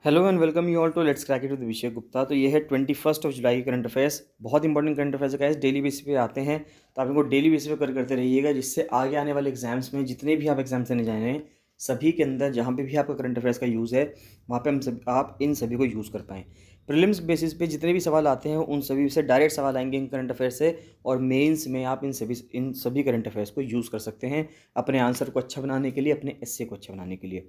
Hello and welcome you all to let's crack it with Vishay Gupta. तो ये है 21 जुलाई करंट अफेयर्स। बहुत इंपॉर्टेंट करंट अफेयर्स का डेली बेसिस पे आते हैं, तो आप इनको डेली बेसिस पे करते रहिएगा, जिससे आगे आने वाले एग्जाम्स में जितने भी आप एग्जाम्स देने जा रहे हैं सभी के अंदर जहाँ पे भी आपका करंट अफेयर्स का यूज़ है वहाँ पे आप इन सभी को यूज़ कर पाएँ। प्रीलिम्स बेसिस पे जितने भी सवाल आते हैं उन सभी से डायरेक्ट सवाल आएंगे इन करंट अफेयर से, और मेंस में आप इन सभी करंट अफेयर्स को यूज़ कर सकते हैं अपने आंसर को अच्छा बनाने के लिए, अपने एस्से को अच्छा बनाने के लिए।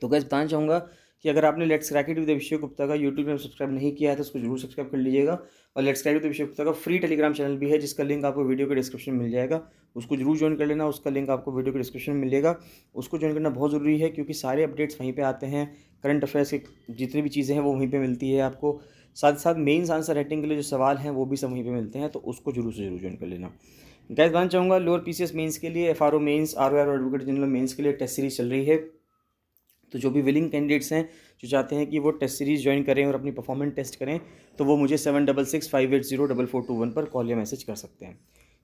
तो गाइस बताना चाहूँगा कि अगर आपने let's crack it with Abhishek Gupta का यूट्यूब में सब्सक्राइब नहीं किया है तो उसको जरूर सब्सक्राइब कर लीजिएगा। और let's crack it with Abhishek Gupta का फ्री टेलीग्राम चैनल भी है, जिसका लिंक आपको वीडियो के डिस्क्रिप्शन में मिल जाएगा। उसको जरूर ज्वाइन कर लेना, उसका लिंक आपको वीडियो के डिस्क्रिप्शन में मिलेगा। उसको ज्वाइन करना बहुत ज़रूरी है, क्योंकि सारे अपडेट्स वहीं पर आते हैं। करंट अफेयर्स की जितनी भी चीज़ें हैं वो वहीं पर मिलती है आपको। साथ साथ मेन्स आंसर राइटिंग के लिए जो सवाल हैं वो भी सब वहीं पर मिलते हैं, तो उसको जरूर से जरूर ज्वाइन कर लेना। गैस बताना चाहूँगा लोअर पीसीएस मेंस के लिए, एफआरओ मेंस, आरओआर और एडवोकेट जनरल मेंस के लिए टेस्ट सीरीज चल रही है। तो जो भी विलिंग कैंडिडेट्स हैं जो चाहते हैं कि वो टेस्ट सीरीज़ ज्वाइन करें और अपनी परफॉर्मेंस टेस्ट करें, तो वो मुझे 7665804421 पर कॉल या मैसेज कर सकते हैं।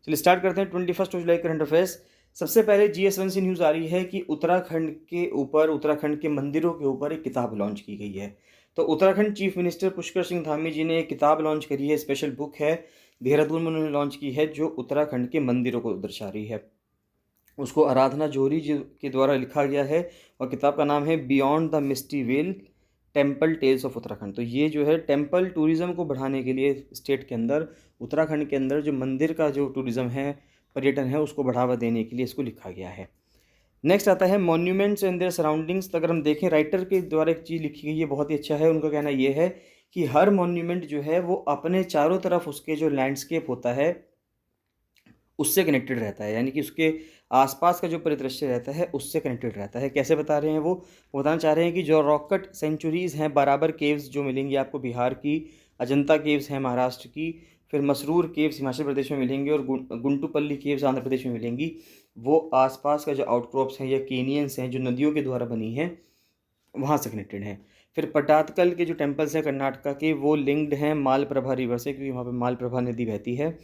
चलिए स्टार्ट करते हैं 21 जुलाई करंट अफेयर्स। सबसे पहले GS1 से न्यूज़ आ रही है कि उत्तराखंड के मंदिरों के ऊपर एक किताब लॉन्च की गई है। तो उत्तराखंड चीफ मिनिस्टर पुष्कर सिंह धामी जी ने एक किताब लॉन्च करी है, स्पेशल बुक है, देहरादून में उन्होंने लॉन्च की है, जो उत्तराखंड के मंदिरों को दर्शा रही है। उसको आराधना जोहरी जी के द्वारा लिखा गया है, और किताब का नाम है beyond the misty veil temple tales of Uttarakhand. तो ये जो है टेम्पल टूरिज़्म को बढ़ाने के लिए स्टेट के अंदर, उत्तराखंड के अंदर जो मंदिर का जो टूरिज़्म है, पर्यटन है, उसको बढ़ावा देने के लिए इसको लिखा गया है। नेक्स्ट आता है मॉन्यूमेंट्स एंड देयर सराउंडिंग्स। तो अगर हम देखें राइटर के द्वारा एक चीज़ लिखी गई है, बहुत ही अच्छा है। उनका कहना ये है कि हर मॉन्यूमेंट जो है वो अपने चारों तरफ उसके जो लैंडस्केप होता है उससे कनेक्टेड रहता है, यानी कि उसके आसपास का जो परिदृश्य रहता है उससे कनेक्टेड रहता है। कैसे बता रहे हैं वो बताना चाह रहे हैं कि जो रॉकेट सेंचुरीज़ हैं, बाराबर केव्स जो मिलेंगी आपको बिहार की, अजंता केव्स हैं महाराष्ट्र की, फिर मसरूर केव्स हिमाचल प्रदेश में मिलेंगी, और गुंटूपल्ली केव्स आंध्र प्रदेश में मिलेंगी। वो आसपास का जो आउटक्रॉप्स हैं या केनियंस हैं जो नदियों के द्वारा बनी हैं, वहाँ से कनेक्टेड हैं। फिर पटादकल के जो टेम्पल्स हैं कर्नाटका के, वो लिंक्ड हैं मालप्रभा रिवर से, क्योंकि वहाँ पर मालप्रभा नदी बहती है।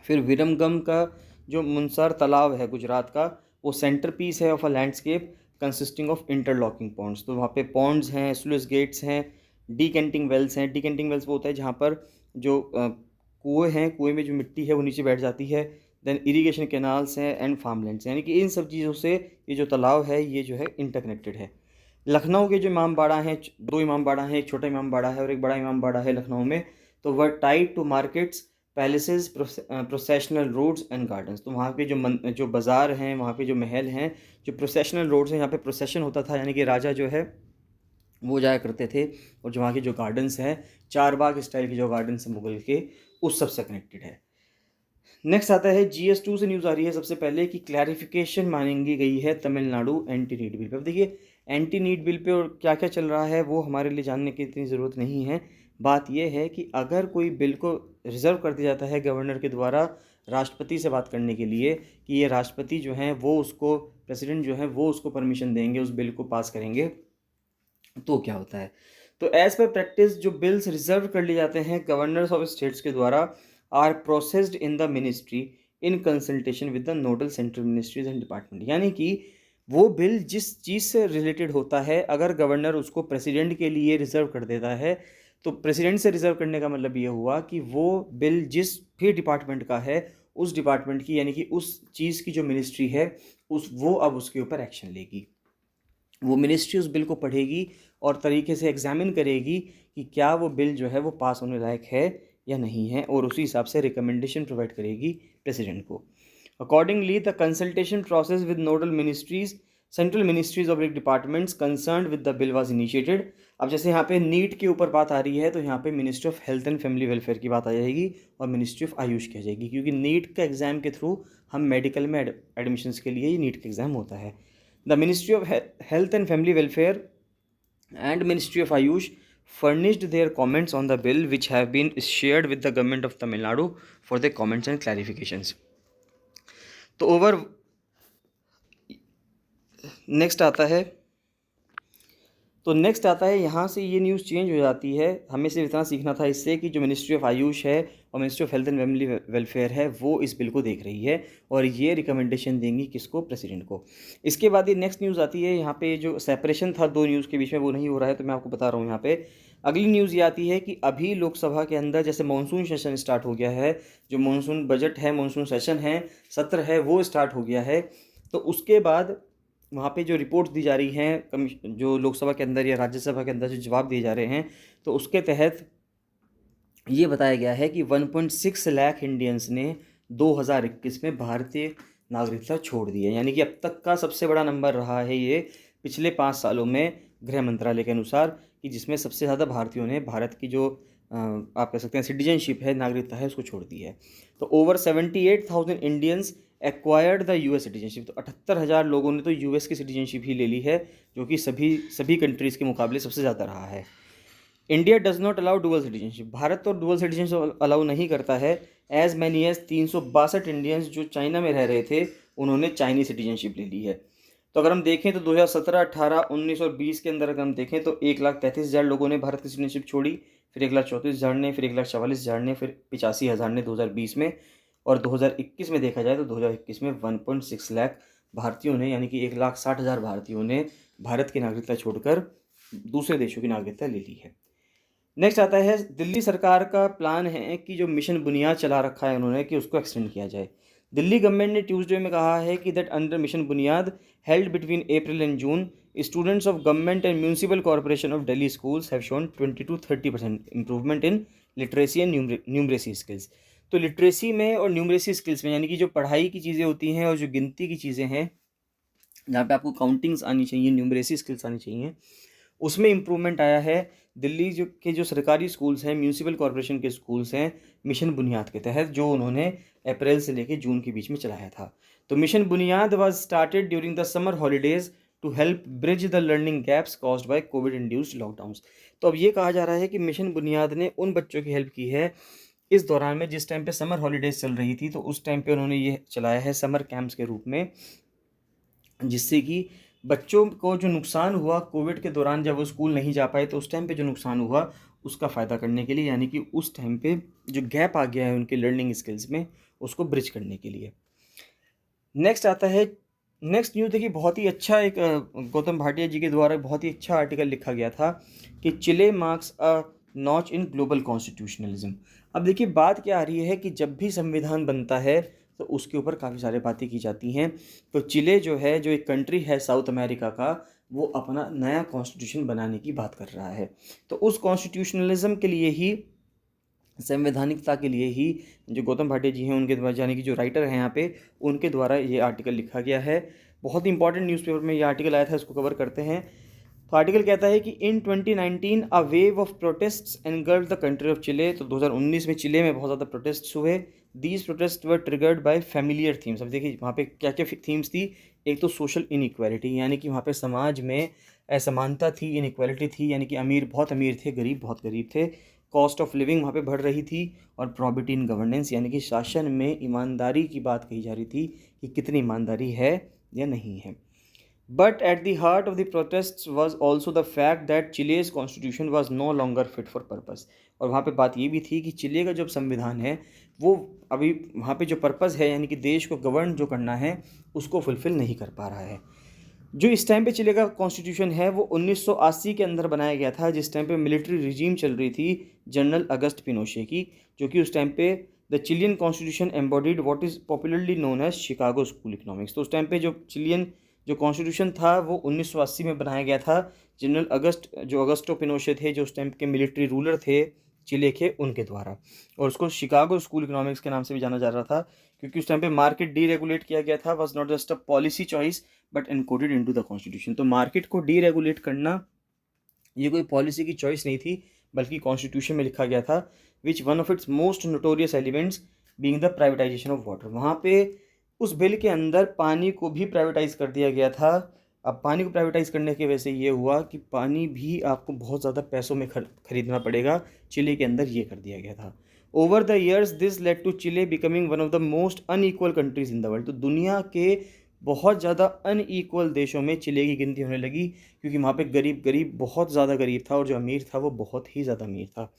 फिर विरमगम का जो मुनसर तालाब है गुजरात का, वो सेंटर पीस है of a landscape consisting of interlocking ponds. तो वहाँ पे पॉन्ड्स हैं, स्लूइस गेट्स हैं, डीकेंटिंग वेल्स हैं। डीकेंटिंग वेल्स वो होता है जहाँ पर जो कुएँ हैं, कुएँ में जो मिट्टी है वो नीचे बैठ जाती है। देन इरिगेशन कैनाल्स हैं एंड फार्मलैंड्स, यानी कि इन सब चीज़ों से ये जो तालाब है ये जो है इंटरकनेक्टेड है। लखनऊ के जो इमाम बाड़ा हैं, दो इमाम बाड़ा हैं, एक छोटा इमाम बाड़ा है और एक बड़ा इमाम बाड़ा है लखनऊ में। तो वह tied to markets, palaces, processional roads and gardens. तो वहाँ पे जो बाज़ार हैं, वहाँ पे जो महल हैं, जो प्रोसेशनल रोड्स हैं, यहाँ पे प्रोसेशन होता था, यानी कि राजा जो है वो जाया करते थे। और जो वहाँ के जो गार्डन्स हैं, चारबाग स्टाइल के जो गार्डन्स हैं मुगल के, उस सब से कनेक्टेड है। नेक्स्ट आता है GS2 से न्यूज़ आ रही है सबसे पहले कि क्लैरिफिकेशन मांगी गई है Tamil Nadu anti NEET bill pay. अब देखिए एंटी नीट बिल पे और क्या क्या चल रहा है वो हमारे लिए जानने की इतनी ज़रूरत नहीं है। बात यह है कि अगर कोई बिल को रिज़र्व कर दिया जाता है गवर्नर के द्वारा राष्ट्रपति से बात करने के लिए, कि ये राष्ट्रपति जो हैं वो उसको, प्रेसिडेंट जो है वो उसको परमिशन देंगे, उस बिल को पास करेंगे, तो क्या होता है। तो एज पर प्रैक्टिस जो बिल्स रिजर्व कर लिए जाते हैं गवर्नर्स ऑफ स्टेट्स के द्वारा are processed in the ministry in consultation with the nodal central ministries and department. यानी कि वो बिल जिस चीज़ से रिलेटेड होता है, अगर गवर्नर उसको प्रेसिडेंट के लिए रिजर्व कर देता है, तो प्रेसिडेंट से रिजर्व करने का मतलब ये हुआ कि वो बिल जिस भी डिपार्टमेंट का है, उस डिपार्टमेंट की, यानी कि उस चीज़ की जो मिनिस्ट्री है वो अब उसके ऊपर एक्शन लेगी। वो मिनिस्ट्री उस बिल को पढ़ेगी और तरीके से एग्जामिन करेगी कि क्या वो बिल जो है वो पास होने लायक है या नहीं है, और उसी हिसाब से रिकमेंडेशन प्रोवाइड करेगी प्रेसिडेंट को। Accordingly the consultation process with nodal ministries, central ministries of departments concerned with the bill was initiated. अब जैसे यहाँ पे नीट के ऊपर बात आ रही है, तो यहाँ पे ministry of health and family welfare की बात आ जाएगी और मिनिस्ट्री ऑफ आयुष की आ जाएगी, क्योंकि नीट का एग्ज़ाम के थ्रू हम मेडिकल में एडमिशन्स के लिए ही नीट का एग्ज़ाम होता है। The Ministry of Health and Family Welfare and Ministry of Ayush furnished their comments on the bill, which have been shared with the government of Tamil Nadu for their comments and clarifications. तो next आता है तो next आता है, यहाँ से ये news change हो जाती है। हमें सिर्फ इतना सीखना था इससे कि जो मिनिस्ट्री ऑफ आयुष है और ministry of health and family welfare है वो इस बिल को देख रही है और ये रिकमेंडेशन देंगी किसको, प्रेसिडेंट को। इसके बाद ये नेक्स्ट न्यूज़ आती है, यहाँ पे जो सेपरेशन था दो न्यूज़ के बीच में वो नहीं हो रहा है, तो मैं आपको बता रहा हूँ यहाँ पे। अगली न्यूज़ ये आती है कि अभी लोकसभा के अंदर जैसे मानसून सेशन स्टार्ट हो गया है, जो मानसून बजट है, मानसून सेशन है, सत्र है, वो स्टार्ट हो गया है। तो उसके बाद वहाँ पे जो रिपोर्ट्स दी जा रही हैं जो लोकसभा के अंदर या राज्यसभा के अंदर जो जवाब दिए जा रहे हैं, तो उसके तहत ये बताया गया है कि 1.6 लाख इंडियंस ने 2021 में भारतीय नागरिकता छोड़ दी है। यानी कि अब तक का सबसे बड़ा नंबर रहा है ये पिछले 5 सालों में गृह मंत्रालय के अनुसार, कि जिसमें सबसे ज़्यादा भारतीयों ने भारत की जो आप कह सकते हैं सिटीजनशिप है, नागरिकता है, उसको छोड़ दी है। तो over 78,000 Indians acquired the US citizenship. तो 78,000 लोगों ने तो यूएस की सिटीजनशिप ही ले ली है, जो कि सभी कंट्रीज़ के मुकाबले सबसे ज़्यादा रहा है। India does not allow dual citizenship. Bharat तो डुअल सिटीजनशिप अलाउ नहीं करता है। एज मैनी एज 362 इंडियंस जो चाइना में रह रहे थे, उन्होंने चाइनीज सिटीजनशिप ले ली है। तो अगर हम देखें तो 2017, 18, 19 और 20 के अंदर अगर हम देखें तो 1,33,000 लोगों ने भारत की सिटीजनशिप छोड़ी, फिर 1,34,000 ने, फिर 1,44,000 ने, फिर 85,000 ने 2020 में। और 2021 में देखा जाए तो 2021 में 1.6 लाख भारतीयों ने, यानी कि 1,60,000 भारतीयों ने भारत की नागरिकता छोड़कर दूसरे देशों की नागरिकता ले ली है। नेक्स्ट आता है, दिल्ली सरकार का प्लान है कि जो मिशन बुनियाद चला रखा है उन्होंने, कि उसको एक्सटेंड किया जाए। दिल्ली गवर्नमेंट ने ट्यूसडे में कहा है कि दैट अंडर मिशन बुनियाद held between April and June, students of government and municipal corporation of Delhi schools have shown 20 to 30% improvement in literacy and numeracy skills. तो लिटरेसी में और न्यूमरेसी स्किल्स में, यानी कि जो पढ़ाई की चीज़ें होती हैं और जो गिनती की चीज़ें हैं, जहाँ पे आपको काउंटिंग्स आनी चाहिए, न्यूमरेसी स्किल्स आनी चाहिए, उसमें इम्प्रूवमेंट आया है। दिल्ली जो सरकारी स्कूल्स हैं, म्यूनिसिपल कॉर्पोरेशन के स्कूल्स हैं, मिशन बुनियाद के तहत, जो उन्होंने अप्रैल से लेकर जून के बीच में चलाया था। तो mission Buniyaad was started during the summer holidays to help bridge the learning gaps caused by Covid induced lockdowns. तो अब ये कहा जा रहा है कि मिशन बुनियाद ने उन बच्चों की हेल्प की है इस दौरान में, जिस टाइम पे समर हॉलीडेज चल रही थी, तो उस टाइम पे उन्होंने ये चलाया है समर कैंप्स के रूप में, जिससे कि बच्चों को जो नुकसान हुआ कोविड के दौरान, जब वो स्कूल नहीं जा पाए, तो उस टाइम पे जो नुकसान हुआ उसका फ़ायदा करने के लिए, यानी कि उस टाइम पे जो गैप आ गया है उनके लर्निंग स्किल्स में, उसको ब्रिज करने के लिए। नेक्स्ट आता है, नेक्स्ट न्यूज़ देखिए, बहुत ही अच्छा एक गौतम भाटिया जी के द्वारा बहुत ही अच्छा आर्टिकल लिखा गया था कि Chile marks a notch in global constitutionalism. अब देखिए बात क्या आ रही है कि जब भी संविधान बनता है तो उसके ऊपर काफ़ी सारी बातें की जाती हैं। तो चिले जो है, जो एक कंट्री है साउथ अमेरिका का, वो अपना नया कॉन्स्टिट्यूशन बनाने की बात कर रहा है। तो उस कॉन्स्टिट्यूशनलिज्म के लिए ही, संवैधानिकता के लिए ही, जो गौतम भाटिया जी हैं उनके द्वारा, यानी कि जो राइटर हैं यहाँ पे, उनके द्वारा ये आर्टिकल लिखा गया है। बहुत ही इंपॉर्टेंट न्यूज़पेपर में ये आर्टिकल आया था, इसको कवर करते हैं। तो आर्टिकल कहता है कि in 2019 a wave of protests engulfed the country of Chile. तो 2019 में चिले में बहुत ज़्यादा प्रोटेस्ट्स हुए। These protest were triggered by familiar themes. अब देखिए वहाँ पे क्या क्या थीम्स थी। एक तो सोशल इनइक्वालिटी, यानी कि वहाँ पे समाज में असमानता थी, इनइक्वालिटी थी, यानी कि अमीर बहुत अमीर थे, गरीब बहुत गरीब थे। कॉस्ट ऑफ लिविंग वहाँ पे बढ़ रही थी। और प्रॉबिटी इन गवर्नेंस, यानी कि शासन में ईमानदारी की बात कही जा रही थी कि कितनी ईमानदारी है या नहीं है। But at the heart of the protests was also the fact that Chile's constitution was no longer fit for purpose। और वहाँ पे बात ये भी थी कि चिले का जो संविधान है वो अभी वहाँ पे जो पर्पज़ है, यानी कि देश को गवर्न जो करना है, उसको फुलफ़िल नहीं कर पा रहा है। जो इस टाइम पे चिले का कॉन्स्टिट्यूशन है वो 1980 के अंदर बनाया गया था, जिस टाइम पे मिलिट्री रिजीम चल रही थी जनरल अगस्ट पिनोशे की, जो कि उस टाइम पे the Chilean constitution embodied what is popularly known as Chicago school economics. तो उस टाइम पे जो चिलियन जो कॉन्स्टिट्यूशन था वो 1980 में बनाया गया था। जनरल अगस्टो पिनोशे थे, जो उस टाइम के मिलिट्री रूलर थे चिले के, उनके द्वारा। और उसको शिकागो स्कूल इकोनॉमिक्स के नाम से भी जाना जा रहा था, क्योंकि उस टाइम पे मार्केट डीरेगुलेट किया गया था, was not just a policy choice but encoded into the constitution. तो मार्केट को डीरेगुलेट करना ये कोई पॉलिसी की चॉइस नहीं थी, बल्कि कॉन्स्टिट्यूशन में लिखा गया था। Which one of its most notorious elements being the privatisation of water. वहाँ पे उस बिल के अंदर पानी को भी प्राइवेटाइज कर दिया गया था। अब पानी को प्राइवेटाइज करने की वजह से ये हुआ कि पानी भी आपको बहुत ज़्यादा पैसों में खरीदना पड़ेगा। चिले के अंदर ये कर दिया गया था। Over the years this led to Chile becoming one of the most unequal countries in the world. तो दुनिया के बहुत ज़्यादा अनईक्वल देशों में चिले की गिनती होने लगी, क्योंकि वहाँ पे गरीब बहुत ज़्यादा गरीब था और जो अमीर था वो बहुत ही ज़्यादा अमीर था।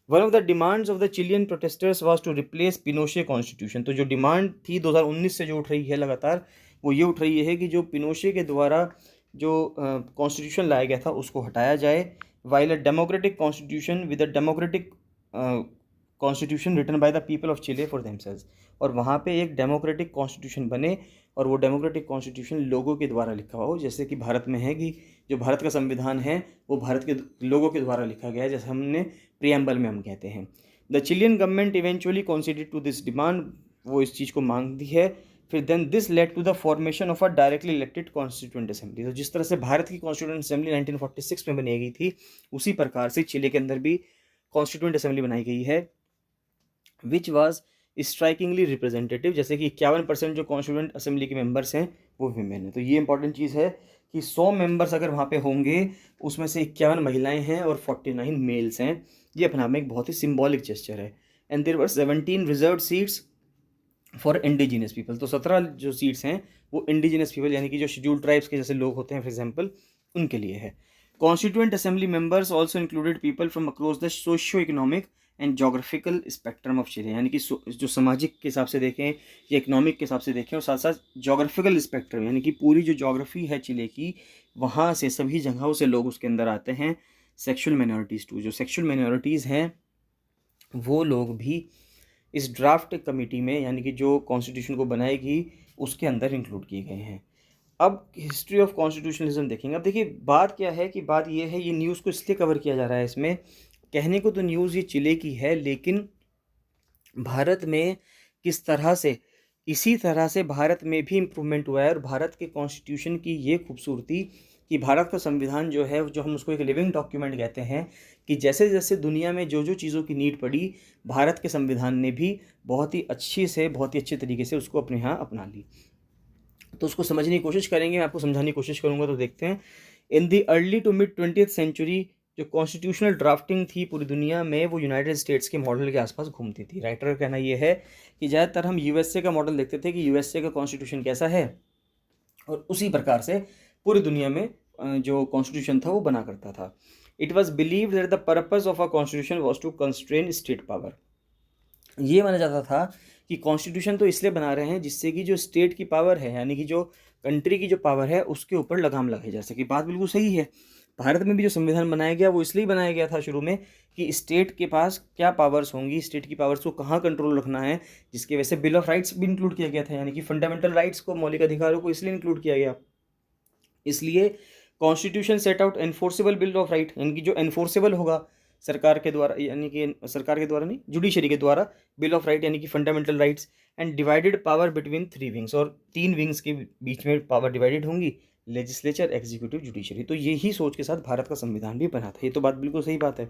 One of the demands of the Chilean protesters was to replace Pinochet constitution. तो जो डिमांड थी 2019 से जो उठ रही है लगातार, वो ये उठ रही है कि जो पिनोशे के द्वारा जो कॉन्स्टिट्यूशन लाया गया था उसको हटाया जाए, while a democratic constitution with a democratic constitution written by the people of Chile for themselves. और वहाँ पे एक डेमोक्रेटिक कॉन्स्टिट्यूशन बने और वो डेमोक्रेटिक कॉन्स्टिट्यूशन लोगों के द्वारा लिखा हो, जैसे कि भारत में है कि जो भारत का संविधान है वो भारत के लोगों के द्वारा लिखा गया है, जैसे हमने प्रियम्बल में हम कहते हैं। The Chilean government eventually considered to this demand, वो इस चीज़ को मांगती है। फिर then this led to the formation of a directly elected constituent assembly. तो जिस तरह से भारत की कॉन्स्टिट्यूएंट असेंबली 1946 में बनाई गई थी, उसी प्रकार से चिले के अंदर भी कॉन्स्टिट्यूएंट असेंबली बनाई गई है, विच वाज स्ट्राइकिंगली रिप्रेजेंटेटिव। जैसे कि 51% जो कॉन्स्टिट्यूएंट असेंबली के मेंबर्स हैं वो वीमेन हैं। तो ये इंपॉर्टेंट चीज़ है कि 100 मेंबर्स अगर वहाँ पे होंगे, उसमें से 51 महिलाएं हैं और 49 मेल्स हैं। ये अपने आप में एक बहुत ही सिंबॉलिक जेस्चर है। And there were 17 reserve seats for indigenous people. तो 17 जो सीट्स हैं वो इंडिजिनियस पीपल यानी कि जो शेड्यूल्ड ट्राइब्स के जैसे लोग होते हैं फॉर एग्जाम्पल, उनके लिए है। Constituent assembly members also included people from across the socio economic and geographical spectrum of Chile. यानी कि जो सामाजिक के हिसाब से देखें या इकोनॉमिक के हिसाब से देखें, और साथ साथ जोग्राफिकल स्पेक्ट्रम यानी कि पूरी जो जोग्राफी है चिले की, वहाँ से सभी जगहों से लोग उसके अंदर आते हैं। सेक्शुअल माइनॉरिटीज़ टू, जो सेक्शुअल माइनॉरिटीज़ हैं वो लोग भी इस ड्राफ्ट कमेटी में यानी कि जो कॉन्स्टिट्यूशन को बनाएगी उसके अंदर इंक्लूड किए गए हैं। अब हिस्ट्री ऑफ कॉन्स्टिट्यूशनलिज्म देखेंगे। अब देखिए बात क्या है कि बात ये है, ये न्यूज़ को इसलिए कवर किया जा रहा है इसमें, कहने को तो न्यूज़ ये चिले की है, लेकिन भारत में किस तरह से, इसी तरह से भारत में भी इम्प्रूवमेंट हुआ है। और भारत के कॉन्स्टिट्यूशन की ये खूबसूरती कि भारत का संविधान जो है, जो हम उसको एक लिविंग डॉक्यूमेंट कहते हैं, कि जैसे जैसे दुनिया में जो जो चीज़ों की नीड पड़ी, भारत के संविधान ने भी बहुत ही अच्छे तरीके से उसको अपने यहाँ अपना ली। तो उसको समझने की कोशिश करेंगे, मैं आपको समझाने की कोशिश करूँगा। तो देखते हैं, in the early to mid 20th century जो कॉन्स्टिट्यूशनल ड्राफ्टिंग थी पूरी दुनिया में, वो यूनाइटेड स्टेट्स के मॉडल के आसपास घूमती थी। राइटर का कहना ये है कि ज़्यादातर हम यूएसए का मॉडल देखते थे कि यूएसए का कॉन्स्टिट्यूशन कैसा है, और उसी प्रकार से पूरी दुनिया में जो कॉन्स्टिट्यूशन था वो बना करता था। It was believe that the purpose of a constitution was to constrain state power. ये माना जाता था कि कॉन्स्टिट्यूशन तो इसलिए बना रहे हैं जिससे कि जो स्टेट की पावर है, यानी कि जो कंट्री की जो पावर है, उसके ऊपर लगाम लगाई जा सके। बात बिल्कुल सही है। भारत में भी जो संविधान बनाया गया वो इसलिए बनाया गया था शुरू में कि स्टेट के पास क्या पावर्स होंगी, स्टेट की पावर्स को कहाँ कंट्रोल रखना है, जिसकी वजह से बिल ऑफ राइट्स भी इंक्लूड किया गया था, यानी कि फंडामेंटल राइट्स को, मौलिक अधिकारों को इसलिए इंक्लूड किया गया। इसलिए constitution set out enforceable bill of right, यानी कि जो एनफोर्सेबल होगा सरकार के द्वारा, यानी कि सरकार के द्वारा नहीं, जुडिशरी के द्वारा, बिल ऑफ राइट यानी कि fundamental rights, and divided power between 3 wings, और 3 विंग्स के बीच में पावर डिवाइडेड होंगी, लेजिस्लेचर, एग्जीक्यूटिव, जुडिशरी। तो यही सोच के साथ भारत का संविधान भी बना था। ये तो बात बिल्कुल सही बात है।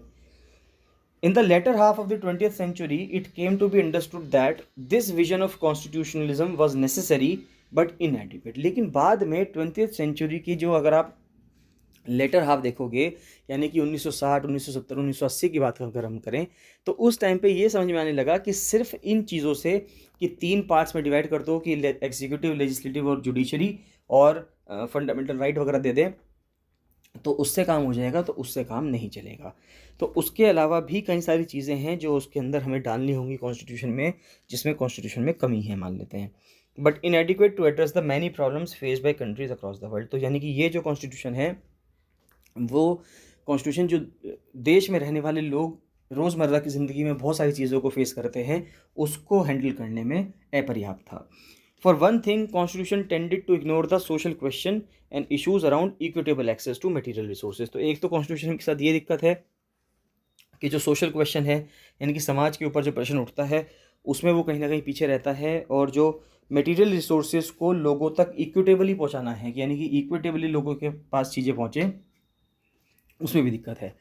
In the latter half of the 20th century, it came to be understood that this vision of constitutionalism was necessary but inadequate. लेकिन बाद में 20th century की जो अगर आप लेटर हाफ देखोगे, यानी कि 1960, 1970, 1980 की बात अगर हम करें, तो उस टाइम पे ये समझ में आने लगा कि सिर्फ इन चीज़ों से कि 3 पार्ट्स में डिवाइड कर दो कि एग्जीक्यूटिव, लेजिस्लेटिव और जुडिशरी, और फंडामेंटल राइट वगैरह दे दें, तो उससे काम हो जाएगा, तो उससे काम नहीं चलेगा। तो उसके अलावा भी कई सारी चीज़ें हैं जो उसके अंदर हमें डालनी होंगी कॉन्स्टिट्यूशन में, जिसमें कॉन्स्टिट्यूशन में कमी है मान लेते हैं। But inadequate to address the many problems faced by countries across the world. तो यानी कि ये जो कॉन्स्टिट्यूशन है, वो कॉन्स्टिट्यूशन जो देश में रहने वाले लोग रोज़मर्रा की ज़िंदगी में बहुत सारी चीज़ों को फेस करते हैं, उसको हैंडल करने में अपर्याप्त था। For one thing, constitution tended to ignore the social question and issues around equitable access to material resources. तो एक तो कॉन्स्टिट्यूशन के साथ ये दिक्कत है कि जो सोशल क्वेश्चन है, यानी कि समाज के ऊपर जो प्रश्न उठता है, उसमें वो कहीं ना कहीं पीछे रहता है, और जो मटेरियल रिसोर्सेज को लोगों तक इक्विटेबली पहुंचाना है, यानी कि इक्विटेबली लोगों के पास चीज़ें पहुंचे, उसमें भी दिक्कत है।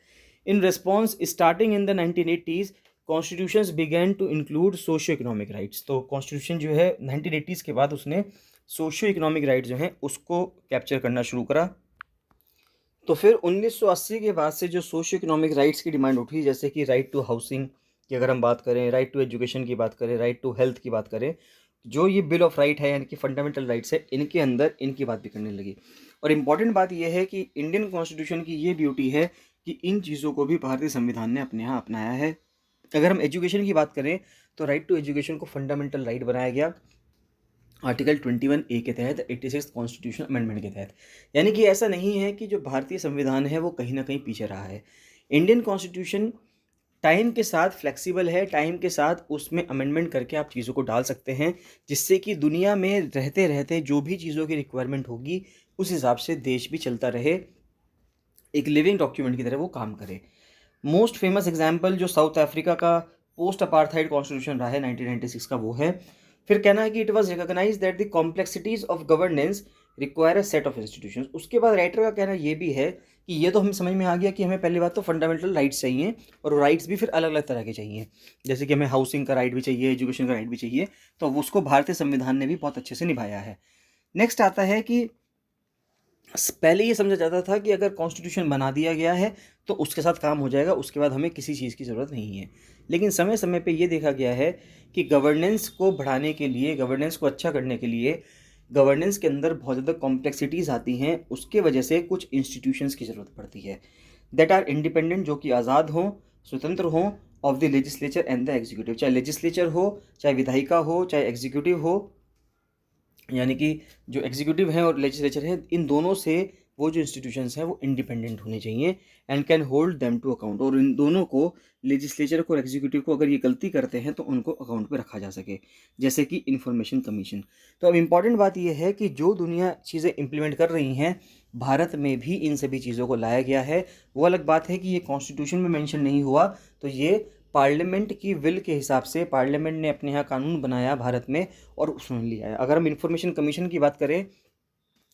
In response, starting in the 1980s, constitutions began to include socio economic rights. तो कॉन्स्टिट्यूशन जो है 1980s के बाद उसने सोशियो इकोनॉमिक राइट्स जो हैं उसको कैप्चर करना शुरू करा। तो फिर 1980 के बाद से जो सोशियो इकोनॉमिक राइट्स की डिमांड उठी, जैसे कि राइट टू हाउसिंग की अगर हम बात करें, राइट टू एजुकेशन की बात करें, राइट टू हेल्थ की बात करें, जो ये बिल ऑफ राइट है यानी कि फंडामेंटल राइट्स है, इनके अंदर इनकी बात भी करने लगी। और इम्पॉर्टेंट बात यह है कि इंडियन कॉन्स्टिट्यूशन की ये ब्यूटी है कि इन चीज़ों को भी भारतीय संविधान ने अपने यहाँ अपनाया है। अगर हम एजुकेशन की बात करें तो राइट टू एजुकेशन को फंडामेंटल राइट बनाया गया आर्टिकल 21A के तहत, 86 कॉन्स्टिट्यूशन अमेंडमेंट के तहत। यानी कि ऐसा नहीं है कि जो भारतीय संविधान है वो कहीं ना कहीं पीछे रहा है। इंडियन कॉन्स्टिट्यूशन टाइम के साथ फ्लेक्सिबल है, टाइम के साथ उसमें अमेंडमेंट करके आप चीज़ों को डाल सकते हैं, जिससे कि दुनिया में रहते रहते जो भी चीज़ों की रिक्वायरमेंट होगी उस हिसाब से देश भी चलता रहे, एक लिविंग डॉक्यूमेंट की तरह वो काम करे। मोस्ट फेमस एग्जाम्पल जो साउथ अफ्रीका का पोस्ट अपार्थाइड कॉन्स्टिट्यूशन रहा है 1996 का, वो है। फिर कहना है कि it was recognise that the complexities of governance require a set of institutions. उसके बाद राइटर का कहना ये भी है कि ये तो हमें समझ में आ गया कि हमें पहली बात तो फंडामेंटल राइट्स चाहिए, और राइट्स भी फिर अलग अलग तरह के चाहिए, जैसे कि हमें हाउसिंग का राइट भी चाहिए, एजुकेशन का राइट भी चाहिए, तो उसको भारतीय संविधान ने भी बहुत अच्छे से निभाया है। नेक्स्ट आता है कि पहले ये समझा जाता था कि अगर कॉन्स्टिट्यूशन बना दिया गया है तो उसके साथ काम हो जाएगा, उसके बाद हमें किसी चीज़ की ज़रूरत नहीं है। लेकिन समय समय पे ये देखा गया है कि गवर्नेंस को बढ़ाने के लिए, गवर्नेंस को अच्छा करने के लिए, गवर्नेंस के अंदर बहुत ज़्यादा कॉम्प्लेक्सिटीज़ आती हैं, उसके वजह से कुछ इंस्टीट्यूशंस की ज़रूरत पड़ती है दैट आर इंडिपेंडेंट, जो कि आज़ाद हों, स्वतंत्र हों, of the legislature and the executive. चाहे लेजिस्लेचर हो, चाहे विधायिका हो, चाहे एग्जीक्यूटिव हो, यानी कि जो एग्जीक्यूटिव है और लेजिस्लेचर है, इन दोनों से वो जो इंस्टीट्यूशंस हैं वो इंडिपेंडेंट होने चाहिए and can hold them to account. और इन दोनों को, लेजिस्लेचर को और एग्जीक्यूटिव को, अगर ये गलती करते हैं तो उनको अकाउंट पे रखा जा सके, जैसे कि इंफॉर्मेशन कमीशन। तो अब इम्पॉर्टेंट बात यह है कि जो दुनिया चीज़ें इम्प्लीमेंट कर रही हैं, भारत में भी इन सभी चीज़ों को लाया गया है। वो अलग बात है कि ये कॉन्स्टिट्यूशन में मेंशन नहीं हुआ, तो ये पार्लियामेंट की विल के हिसाब से पार्लियामेंट ने अपने यहाँ कानून बनाया भारत में और उसमें लिया है। अगर हम इंफॉर्मेशन कमीशन की बात करें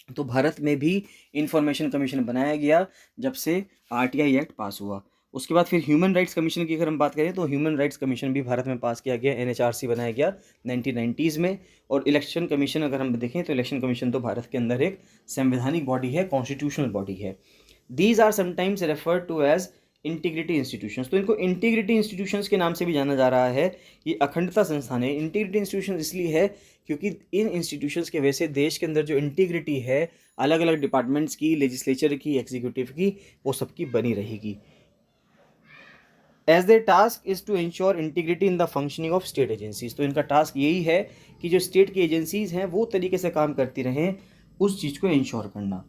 तो भारत में भी इंफॉर्मेशन कमीशन बनाया गया जब से आरटीआई एक्ट पास हुआ। उसके बाद फिर ह्यूमन राइट्स कमीशन की अगर हम बात करें तो ह्यूमन राइट्स कमीशन भी भारत में पास किया गया, एनएचआरसी बनाया गया 1990s में। और इलेक्शन कमीशन अगर हम देखें तो इलेक्शन कमीशन तो भारत के अंदर एक संवैधानिक बॉडी है, कॉन्स्टिट्यूशनल बॉडी है। These are sometimes referred to as integrity institutions. तो इनको इंटीग्रिटी इंस्टीट्यूशंस के नाम से भी जाना जा रहा है। ये अखंडता संस्थान है। इंटीग्रिटी इंस्टीट्यूशन इसलिए है क्योंकि इन इंस्टीट्यूशंस के वजह से देश के अंदर जो इंटीग्रिटी है अलग अलग डिपार्टमेंट्स की, लेजिस्लेचर की, एग्जीक्यूटिव की, वो सबकी बनी रहेगी। As their task is to ensure integrity in the functioning of state agencies. तो इनका टास्क यही है कि जो स्टेट की एजेंसीज हैं वो तरीके से काम करती रहें, उस चीज़ को इंश्योर करना।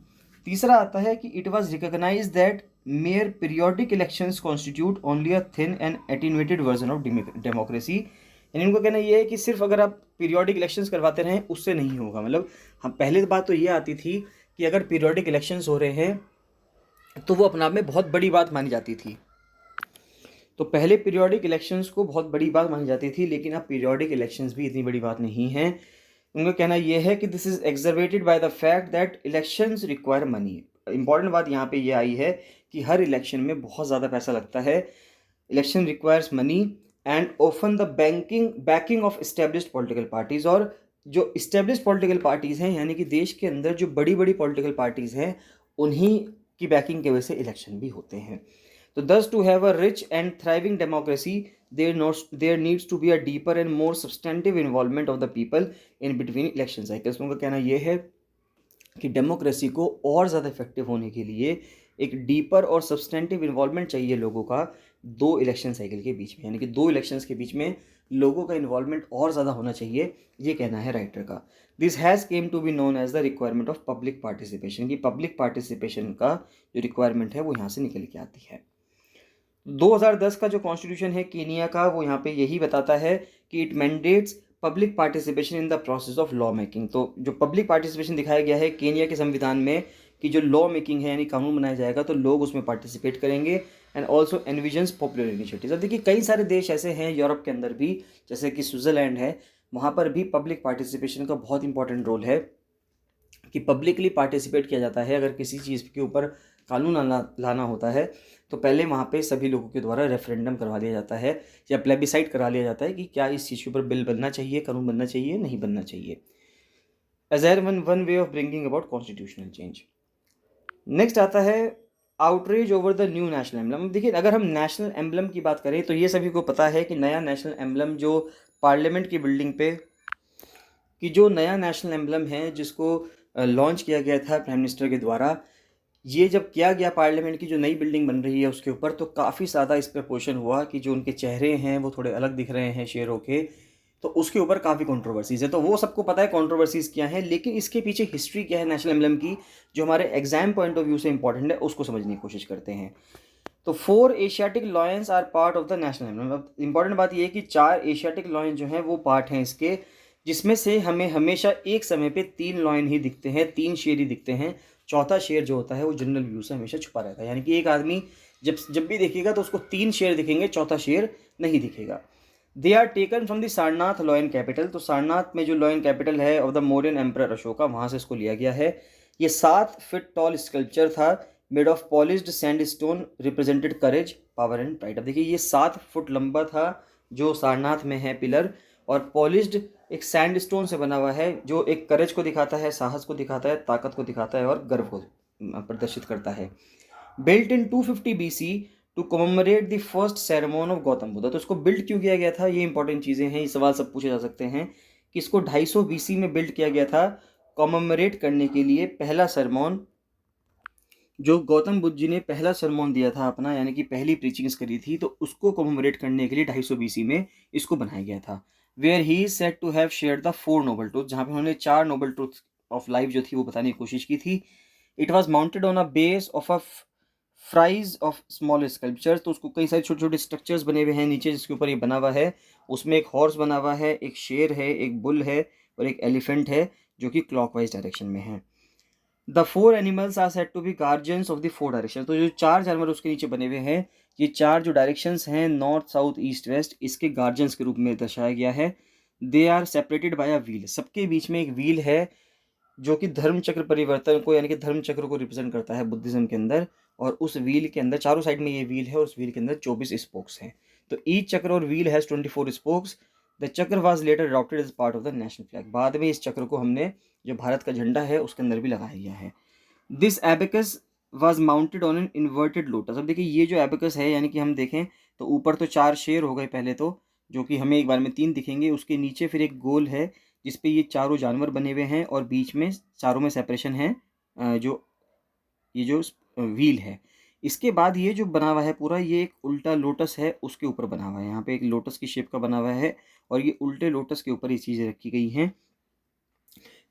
तीसरा आता है कि it was recognise that mere periodic elections constitute only a thin and attenuated version of democracy. यानी उनका कहना यह है कि सिर्फ अगर आप पीरियोडिक इलेक्शंस करवाते रहें उससे नहीं होगा। मतलब हम पहले बात तो ये आती थी कि अगर पीरियोडिक इलेक्शंस हो रहे हैं तो वो अपने आप में बहुत बड़ी बात मानी जाती थी। तो पहले पीरियोडिक इलेक्शंस को बहुत बड़ी बात मानी जाती थी, लेकिन अब पीरियोडिक इलेक्शंस भी इतनी बड़ी बात नहीं है। उनका कहना यह है कि this is exaggerated by the fact that elections require money. Important बात यहाँ पे ये आई है कि हर इलेक्शन में बहुत ज़्यादा पैसा लगता है। Election requires money and often the banking of established political parties. और जो इस्टेब्लिश्ड पॉलिटिकल पार्टीज़ हैं, यानी कि देश के अंदर जो बड़ी बड़ी पॉलिटिकल पार्टीज़ हैं, उन्हीं की बैकिंग की वजह से इलेक्शन भी होते हैं। तो thus to have a rich and thriving democracy, there needs to be a deeper and more substantive involvement of the people in between election cycles। उनका कहना यह है कि डेमोक्रेसी को और ज़्यादा इफेक्टिव होने के लिए एक डीपर और सब्सटेंटिव इन्वॉल्वमेंट चाहिए लोगों का दो इलेक्शन साइकिल के बीच में, यानी कि दो इलेक्शंस के बीच में लोगों का इन्वॉल्वमेंट और ज़्यादा होना चाहिए, ये कहना है राइटर का। This has come to be known as the requirement of public participation. की पब्लिक पार्टिसिपेशन का जो रिक्वायरमेंट है वो यहाँ से निकल के आती है। 2010 का जो कॉन्स्टिट्यूशन है केनिया का, वो यहाँ पे यही बताता है कि it mandates public participation in the process of law making. तो जो पब्लिक पार्टिसिपेशन दिखाया गया है केनिया के संविधान में कि जो लॉ मेकिंग है यानी कानून बनाया जाएगा तो लोग उसमें पार्टिसिपेट करेंगे, एंड ऑल्सो एनविजन्स पॉपुलर इनिशिएटिव्स। अब देखिए कई सारे देश ऐसे हैं यूरोप के अंदर भी, जैसे कि स्विट्ज़रलैंड है, वहाँ पर भी पब्लिक पार्टिसिपेशन का बहुत इंपॉर्टेंट रोल है कि पब्लिकली पार्टिसिपेट किया जाता है। अगर किसी चीज़ के ऊपर कानून लाना होता है तो पहले वहाँ पे सभी लोगों के द्वारा रेफरेंडम करवा लिया जाता है या प्लेबिसाइट करा लिया जाता है कि क्या इस चीज़ के ऊपर बिल बनना चाहिए, कानून बनना चाहिए, नहीं बनना चाहिए। एज एर one way of bringing about constitutional change. Next आता है outreach over the new national emblem. देखिए अगर हम नेशनल एम्बलम की बात करें तो ये सभी को पता है कि नया नेशनल एम्बलम जो पार्लियामेंट की बिल्डिंग पे कि जो नया नेशनल एम्बलम है जिसको लॉन्च किया गया था प्राइम मिनिस्टर के द्वारा, ये जब किया गया पार्लियामेंट की जो नई बिल्डिंग बन रही है उसके ऊपर, तो काफ़ी ज़्यादा इस पर क्वेश्चन हुआ कि जो उनके चेहरे हैं वो थोड़े अलग दिख रहे हैं शेरों के, तो उसके ऊपर काफ़ी कंट्रोवर्सीज़ है। तो वो सबको पता है कंट्रोवर्सीज़ क्या है, लेकिन इसके पीछे हिस्ट्री क्या है नेशनल एम्बलम की, जो हमारे एग्जाम पॉइंट ऑफ व्यू से इंपॉर्टेंट है, उसको समझने की कोशिश करते हैं। तो 4 Asiatic lions are part of the national emblem. अब इंपॉर्टेंट बात यह है कि 4 एशियाटिक लॉयन जो हैं वो पार्ट हैं इसके, जिसमें से हमें हमेशा एक समय पे 3 लॉयन ही दिखते हैं, 3 शेर ही दिखते हैं। चौथा शेर जो होता है वो जनरल व्यू से हमेशा छुपा रहता है, यानी कि एक आदमी जब जब भी देखेगा तो उसको 3 शेर दिखेंगे, चौथा शेर नहीं दिखेगा। They are taken from the Sarnath lion capital. तो सारनाथ में जो लॉयन कैपिटल है of the Mauryan emperor Ashoka, वहाँ से इसको लिया गया है। ये 7 फीट टॉल स्कल्पचर था, made of polished sandstone, represented courage, power and pride. अब देखिए ये 7 फुट लंबा था जो सारनाथ में है पिलर, और पॉलिश्ड एक सैंडस्टोन से बना हुआ है जो एक करेज को दिखाता है, साहस को दिखाता है, ताकत को दिखाता है और गर्व को प्रदर्शित करता है। Built in 250 BC to commemorate the first sermon of Gautam Buddha. तो इसको बिल्ड क्यों किया गया था, ये इंपॉर्टेंट चीज़ें हैं, ये सवाल सब पूछे जा सकते हैं कि इसको 250 BC में बिल्ड किया गया था कॉमेमोरेट करने के लिए। पहला सरमोन जो गौतम बुद्ध जी ने पहला सरमोन दिया था अपना, यानी कि पहली प्रीचिंग्स करी थी, तो उसको कॉमेमोरेट करने के लिए 250 BC में इसको बनाया गया था। Where he is said to have share the 4 noble truth, जहाँ पे उन्होंने 4 नोबल ट्रूथ ऑफ लाइफ जो थी वो बताने की कोशिश की थी। It was mounted on a base of a fries of small sculptures. तो उसको कई सारे छोटे छोटे स्ट्रक्चर्स बने हुए हैं नीचे जिसके ऊपर ये बना हुआ है। उसमें एक हॉर्स बना हुआ है, एक शेर है, एक बुल है और एक एलिफेंट है जो कि क्लॉकवाइज डायरेक्शन में है। The 4 animals are said to be guardians of the 4 direction. तो जो 4 जानवर उसके नीचे बने हुए हैं, ये 4 जो डायरेक्शंस हैं नॉर्थ साउथ ईस्ट वेस्ट, इसके गार्जियंस के रूप में दर्शाया गया है। They are separated by a wheel. सबके बीच में एक व्हील है जो कि धर्म चक्र परिवर्तन को, यानी कि धर्म चक्र को रिप्रेजेंट करता है बुद्धिज्म के अंदर। और उस व्हील के अंदर चारों साइड में ये व्हील है और उस व्हील के अंदर 24 स्पोक्स हैं। तो ईच चक्र और wheel has 24 spokes. The chakra was later adopted as part of the national flag. बाद में इस चक्र को हमने जो भारत का झंडा है उसके अंदर भी लगाया गया है। This abacus was mounted on an inverted lotus. अब देखिए ये जो एबेकस है, यानी कि हम देखें तो ऊपर तो 4 शेर हो गए पहले तो, जो कि हमें एक बार में 3 दिखेंगे। उसके नीचे फिर एक गोल है जिसपे ये चारों जानवर बने हुए हैं और बीच में चारों में सेपरेशन है, जो ये जो व्हील है। इसके बाद ये जो बना हुआ है पूरा, ये एक उल्टा लोटस है उसके ऊपर बना हुआ है। यहाँ पे एक लोटस की शेप का बना हुआ है और ये उल्टे लोटस के ऊपर ये चीज़ें रखी गई हैं,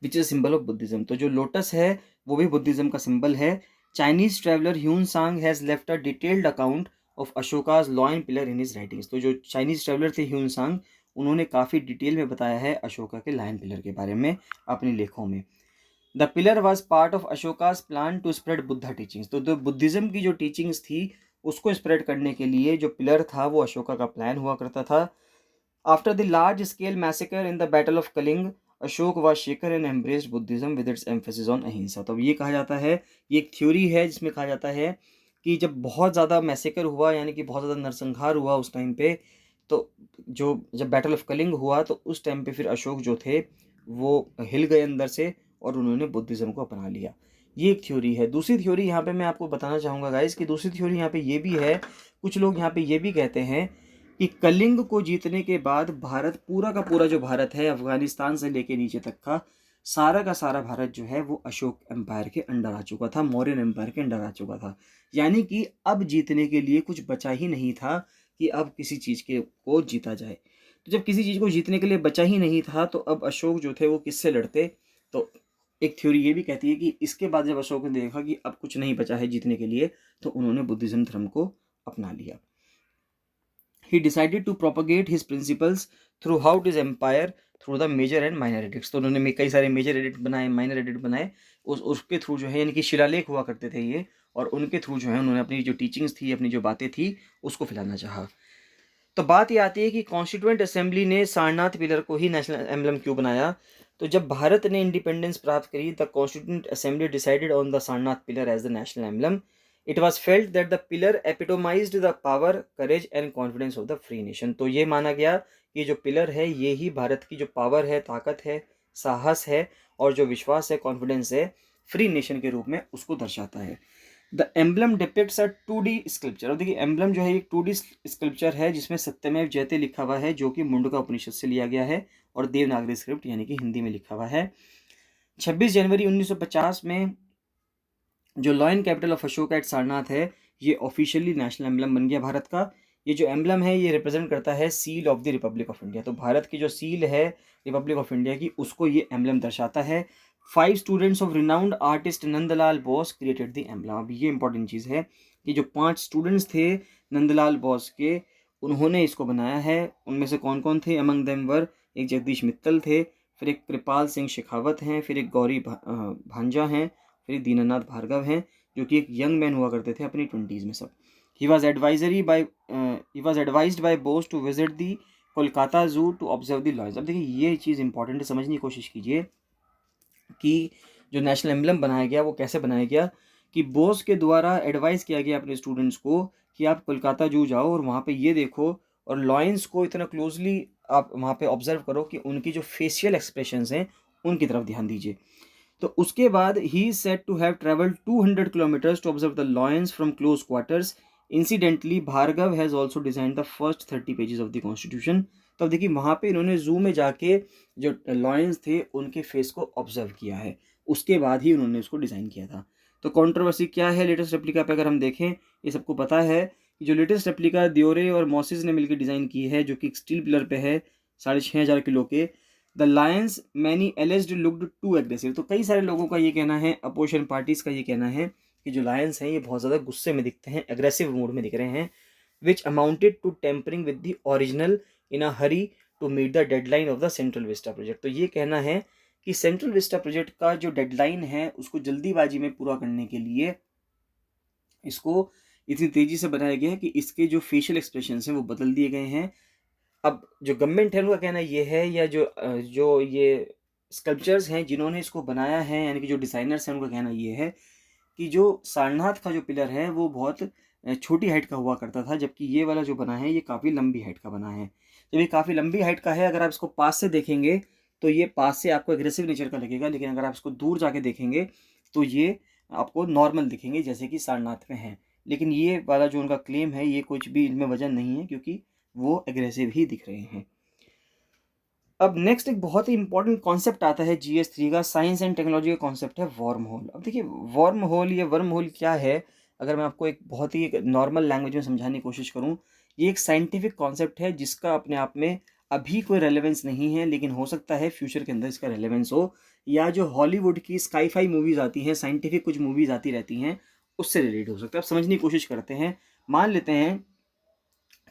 which is symbol of Buddhism. तो जो लोटस है वो भी बुद्धिज्म का सिंबल है। चाइनीज ट्रैवलर ह्यून सांग has left a detailed account of Ashoka's lion pillar in his writings. तो जो चाइनीज ट्रैवलर थे ह्यून सांग, उन्होंने काफ़ी डिटेल में बताया है अशोका के लायन पिलर के बारे में अपने लेखों में। The pillar was part of Ashoka's plan to spread Buddha teachings. तो जो बुद्धिज्म की जो टीचिंग्स थी उसको स्प्रेड करने के लिए जो पिलर था वो अशोका का प्लान हुआ करता था। After the large scale massacre in the battle of Kalinga, Ashok व शेखर and embraced Buddhism with its emphasis on ahimsa. तो अब ये कहा जाता है, ये एक थ्योरी है जिसमें कहा जाता है कि जब बहुत ज़्यादा मैसेकर हुआ, यानी कि बहुत ज़्यादा नरसंहार हुआ उस टाइम पे, तो जो जब बैटल ऑफ कलिंग हुआ तो उस टाइम पे फिर अशोक जो थे वो हिल गए अंदर से और उन्होंने बुद्धिज़्म को अपना लिया। ये एक थ्योरी है। दूसरी थ्योरी यहाँ पे मैं आपको बताना चाहूँगा गाइस कि दूसरी थ्योरी यहाँ पे ये भी है, कुछ लोग यहाँ पे ये भी कहते हैं कि कलिंग को जीतने के बाद भारत, पूरा का पूरा जो भारत है अफगानिस्तान से लेके नीचे तक का सारा भारत जो है वो अशोक एम्पायर के अंडर आ चुका था, मौर्यन एम्पायर के अंडर आ चुका था। यानी कि अब जीतने के लिए कुछ बचा ही नहीं था कि अब किसी चीज़ के को जीता जाए। तो जब किसी चीज़ को जीतने के लिए बचा ही नहीं था तो अब अशोक जो थे वो किससे लड़ते। तो एक थ्योरी ये भी कहती है कि इसके बाद जब अशोक ने देखा कि अब कुछ नहीं बचा है जीतने के लिए, तो उन्होंने बुद्धिज्म धर्म को अपना लिया। He decided to propagate his principles throughout his empire through the major and minor edicts। तो उन्होंने कई सारे मेजर एडिक्ट बनाए, माइनर एडिक्ट बनाए, उसके थ्रू जो है, यानी कि शिलालेख हुआ करते थे ये, और उनके थ्रू जो है उन्होंने अपनी जो टीचिंग्स थी, अपनी जो बातें थी, उसको फैलाना चाहा। तो बात ये आती है कि कॉन्स्टिट्यूएंट असेंबली ने सारनाथ पिलर को ही नेशनल एम्बलम क्यों बनाया। तो जब भारत ने इंडिपेंडेंस प्राप्त करी, the constituent assembly decided on the Sarnath pillar as the national emblem. It was felt that the pillar epitomised the power, courage and confidence of the free nation. तो ये माना गया कि जो पिलर है ये ही भारत की जो पावर है, ताकत है, साहस है और जो विश्वास है, कॉन्फिडेंस है, फ्री नेशन के रूप में उसको दर्शाता है। The emblem depicts a 2D sculpture. और देखिए एम्बलम जो है एक 2D स्कल्पचर है जिसमें सत्यमेव जयते लिखा हुआ है, जो कि मुंडका उपनिषद से लिया गया है और देवनागरी स्क्रिप्ट यानी कि हिंदी में लिखा हुआ है। 26 जनवरी 1950 में जो lion capital of Ashoka at Sarnath है, ये ऑफिशियली नेशनल एम्बलम बन गया भारत का। ये जो एम्बलम है ये रिप्रेजेंट करता है seal of the Republic of India. तो भारत की जो सील है रिपब्लिक ऑफ इंडिया की, उसको ये एम्बलम दर्शाता है। 5 students of renowned artist Nandlal Bose created the emblem. अब ये इंपॉर्टेंट चीज़ है कि जो 5 स्टूडेंट्स थे नंदलाल बोस के, उन्होंने इसको बनाया है। उनमें से कौन कौन थे? अमंग देम वर एक जगदीश मित्तल थे, फिर एक कृपाल सिंह शेखावत हैं, फिर एक गौरी भांजा हैं, फिर दीनानाथ भार्गव हैं, जो कि एक यंग मैन हुआ करते थे अपनी 20s में सब। He was advised by Bose to visit the Kolkata zoo to observe the lions. अब देखिए ये चीज़ इंपॉर्टेंट है, समझने की कोशिश कीजिए कि जो नेशनल एम्बलम बनाया गया वो कैसे बनाया गया, कि बोस के द्वारा एडवाइस किया गया अपने स्टूडेंट्स को कि आप कोलकाता जू जाओ और वहाँ पे ये देखो और लॉयंस को इतना क्लोजली आप वहाँ पे ऑब्जर्व करो कि उनकी जो फेशियल एक्सप्रेशंस हैं उनकी तरफ ध्यान दीजिए। तो उसके बाद he said to have travelled 200 kilometres to observe the lions from close quarters. Incidentally Bhargav has also design the first 30 pages of the constitution. तो अब देखिए वहाँ पे इन्होंने जू में जाके जो लॉयंस थे उनके फेस को ऑब्जर्व किया है, उसके बाद ही उन्होंने उसको डिज़ाइन किया था। तो कंट्रोवर्सी क्या है लेटेस्ट रेप्लिका पे अगर हम देखें, ये सबको पता है कि जो लेटेस्ट रेप्लिका दियोरे और मॉसिस ने मिलकर डिज़ाइन की है, जो कि एक स्टील पिलर पे है 6500 किलो के। The lions many alleged looked too aggressive. तो कई सारे लोगों का ये कहना है, अपोजिशन पार्टीज का ये कहना है कि जो लायंस हैं ये बहुत ज़्यादा गुस्से में दिखते हैं, एग्रेसिव मूड में दिख रहे हैं, which amounted to tampering with the original in a hurry to meet the deadline of the central vista project. तो ये कहना है कि सेंट्रल विस्टा प्रोजेक्ट का जो डेडलाइन है उसको जल्दीबाजी में पूरा करने के लिए इसको इतनी तेज़ी से बनाया गया है कि इसके जो फेशियल एक्सप्रेशन हैं वो बदल दिए गए हैं। अब जो गवर्नमेंट है उनका कहना ये है, या जो ये स्कल्पचर्स हैं जिन्होंने इसको बनाया है यानी कि जो डिज़ाइनर्स हैं उनका कहना ये है कि जो सारनाथ का जो पिलर है वो बहुत छोटी हाइट का हुआ करता था, जबकि ये वाला जो बना है ये काफ़ी लंबी हाइट का बना है। जब ये काफ़ी लंबी हाइट का है, अगर आप इसको पास से देखेंगे तो ये पास से आपको एग्रेसिव नेचर का लगेगा, लेकिन अगर आप इसको दूर जाके देखेंगे तो ये आपको नॉर्मल दिखेंगे जैसे कि सारनाथ में है। लेकिन ये वाला जो उनका क्लेम है ये कुछ भी इनमें वजन नहीं है, क्योंकि वो एग्रेसिव ही दिख रहे हैं। अब नेक्स्ट एक बहुत ही इंपॉर्टेंट कॉन्सेप्ट आता है GS3 का, साइंस एंड टेक्नोलॉजी का कॉन्सेप्ट है वर्म होल। अब देखिए वर्म होल या वर्म होल क्या है, अगर मैं आपको एक बहुत ही नॉर्मल लैंग्वेज में समझाने की कोशिश करूं, ये एक साइंटिफिक कॉन्सेप्ट है जिसका अपने आप में अभी कोई रेलेवेंस नहीं है, लेकिन हो सकता है फ्यूचर के अंदर इसका रेलेवेंस हो, या जो हॉलीवुड की स्काईफाई मूवीज़ आती हैं, साइंटिफिक कुछ मूवीज़ आती रहती हैं, उससे रिलेटेड हो सकता है। अब समझने की कोशिश करते हैं। मान लेते हैं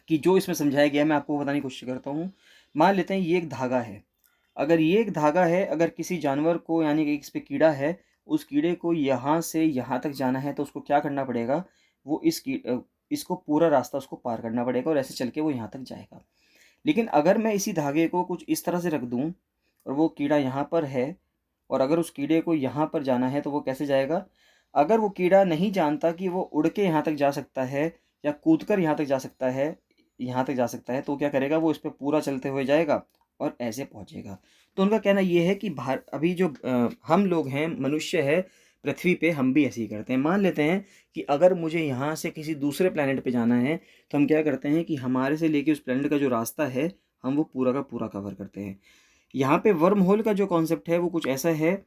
कि जो इसमें समझाया गया है मैं आपको बताने की कोशिश करता हूँ। मान लेते हैं ये एक धागा है, अगर ये एक धागा है, अगर किसी जानवर को यानी कि इस पे कीड़ा है, उस कीड़े को यहाँ से यहाँ तक जाना है तो उसको क्या करना पड़ेगा, वो इसको पूरा रास्ता उसको पार करना पड़ेगा और ऐसे चल के वो यहाँ तक जाएगा। लेकिन अगर मैं इसी धागे को कुछ इस तरह से रख दूँ और वो कीड़ा यहाँ पर है, और अगर उस कीड़े को यहाँ पर जाना है तो वो कैसे जाएगा? अगर वो कीड़ा नहीं जानता कि वो उड़ के यहाँ तक जा सकता है या कूद कर यहाँ तक जा सकता है, तो क्या करेगा, वो इस पर पूरा चलते हुए जाएगा और ऐसे पहुँचेगा। तो उनका कहना ये है कि अभी जो हम लोग हैं, मनुष्य है पृथ्वी पे, हम भी ऐसे ही करते हैं। मान लेते हैं कि अगर मुझे यहाँ से किसी दूसरे प्लैनेट पे जाना है तो हम क्या करते हैं कि हमारे से लेके उस प्लैनेट का जो रास्ता है हम वो पूरा का पूरा कवर करते हैं। यहाँ पे वर्म होल का जो कॉन्सेप्ट है वो कुछ ऐसा है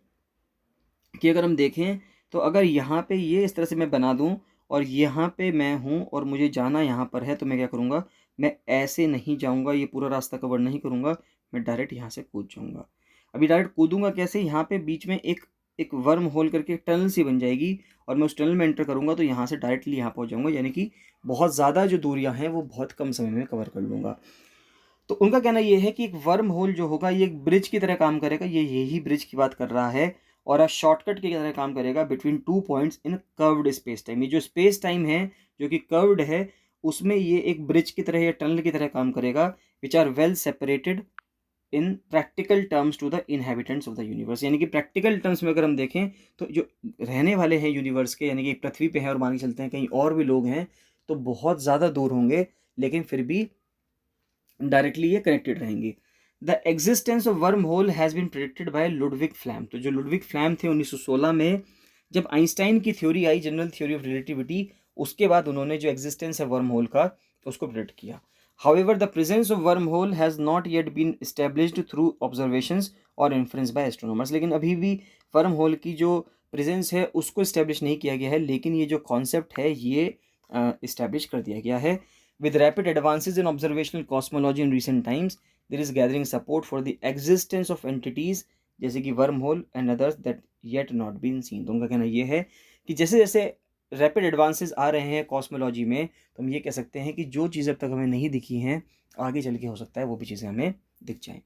कि अगर हम देखें तो अगर यहाँ पे ये इस तरह से मैं बना दूँ और यहाँ पे मैं हूँ और मुझे जाना यहाँ पर है, तो मैं क्या करूँगा, मैं ऐसे नहीं जाऊँगा, ये पूरा रास्ता कवर नहीं करूँगा, मैं डायरेक्ट यहाँ से कूद जाऊँगा। अभी डायरेक्ट कूदूँगा कैसे, यहाँ पे बीच में एक वर्म होल करके टनल सी बन जाएगी और मैं उस टनल में एंटर करूँगा तो यहाँ से डायरेक्टली यहाँ पहुँच जाऊँगा, यानी कि बहुत ज़्यादा जो दूरियाँ हैं वो बहुत कम समय में कवर कर लूँगा। तो उनका कहना ये है कि एक वर्म होल जो होगा ये एक ब्रिज की तरह काम करेगा, ये यही ब्रिज की बात कर रहा है, और शॉर्टकट की तरह काम करेगा between 2 points in curved space time. ये जो स्पेस टाइम है जो कि कर्व्ड है, उसमें ये एक ब्रिज की तरह या टनल की तरह काम करेगा, which are well separated in practical terms to the inhabitants of the universe. यानी कि प्रैक्टिकल टर्म्स में अगर हम देखें तो जो रहने वाले हैं यूनिवर्स के, यानी कि पृथ्वी पे है और मान के चलते हैं कहीं और भी लोग हैं, तो बहुत ज़्यादा दूर होंगे लेकिन फिर भी डायरेक्टली ये कनेक्टेड रहेंगे। The existence of worm hole has been predicted by Ludwig Flamm. तो जो लुडविग फ्लैम थे 1916 में, जब आइंस्टाइन की theory I general theory of relativity, उसके बाद उन्होंने जो एग्जिस्टेंस है वर्म होल का उसको प्रेडिक्ट किया। However, the presence of wormhole has not yet been established through observations or inference by astronomers. लेकिन अभी भी वर्म होल की जो प्रेजेंस है उसको इस्टेब्लिश नहीं किया गया है, लेकिन ये जो कॉन्सेप्ट है ये इस्टेब्लिश कर दिया गया है. With rapid advances in observational cosmology in recent times, there is gathering support for the existence of entities जैसे कि worm hole and others that yet not been seen. तो उनका कहना ये है कि जैसे जैसे रैपिड एडवांसेस आ रहे हैं कॉस्मोलॉजी में, तो हम ये कह सकते हैं कि जो चीज़ें अब तक हमें नहीं दिखी हैं आगे चल के हो सकता है वो भी चीज़ें हमें दिख जाएं.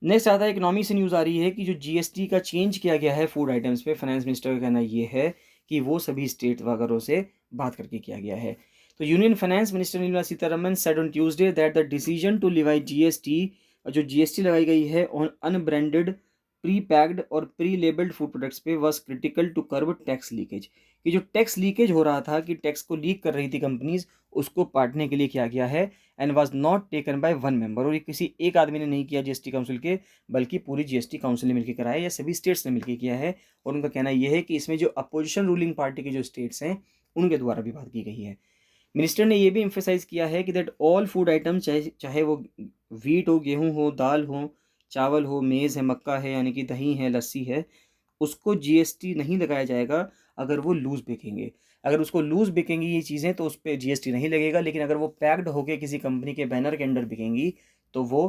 नेक्स्ट आता है इकोनॉमी से न्यूज़ आ रही है कि जो जीएसटी का चेंज किया गया है फूड आइटम्स पे, फाइनेंस मिनिस्टर का कहना ये है कि वो सभी स्टेट वगैरह से बात करके किया गया है. तो union finance minister Nirmala Sitharaman said on Tuesday that the decision to levy GST, जो जीएसटी लगाई गई है ऑन अनब्रांडेड प्री पैक्ड और प्री लेबल्ड फूड प्रोडक्ट्स पे was critical to curb tax leakage. कि जो टैक्स लीकेज हो रहा था, कि टैक्स को लीक कर रही थी कंपनीज, उसको पाटने के लिए किया गया है. And was not taken by one member, और ये किसी एक आदमी ने नहीं किया जीएसटी काउंसिल के, बल्कि पूरी जीएसटी काउंसिल ने मिलकर कराया या सभी स्टेट्स ने मिलकर किया है. और उनका कहना यह है कि इसमें जो अपोजिशन रूलिंग पार्टी के जो स्टेट्स हैं उनके द्वारा भी बात की गई है. मिनिस्टर ने यह भी एम्फेसाइज किया है कि दैट ऑल फूड आइटम, चाहे वो वीट हो, गेहूँ हो, दाल हो, चावल हो, मेज़ है, मक्का है यानी कि दही है, लस्सी है, उसको जीएसटी नहीं लगाया जाएगा अगर वो लूज़ बिकेंगे. अगर उसको लूज़ बिकेंगी ये चीज़ें तो उस पर जीएसटी नहीं लगेगा, लेकिन अगर वो पैक्ड होके किसी कंपनी के बैनर के अंडर बिकेंगी तो वो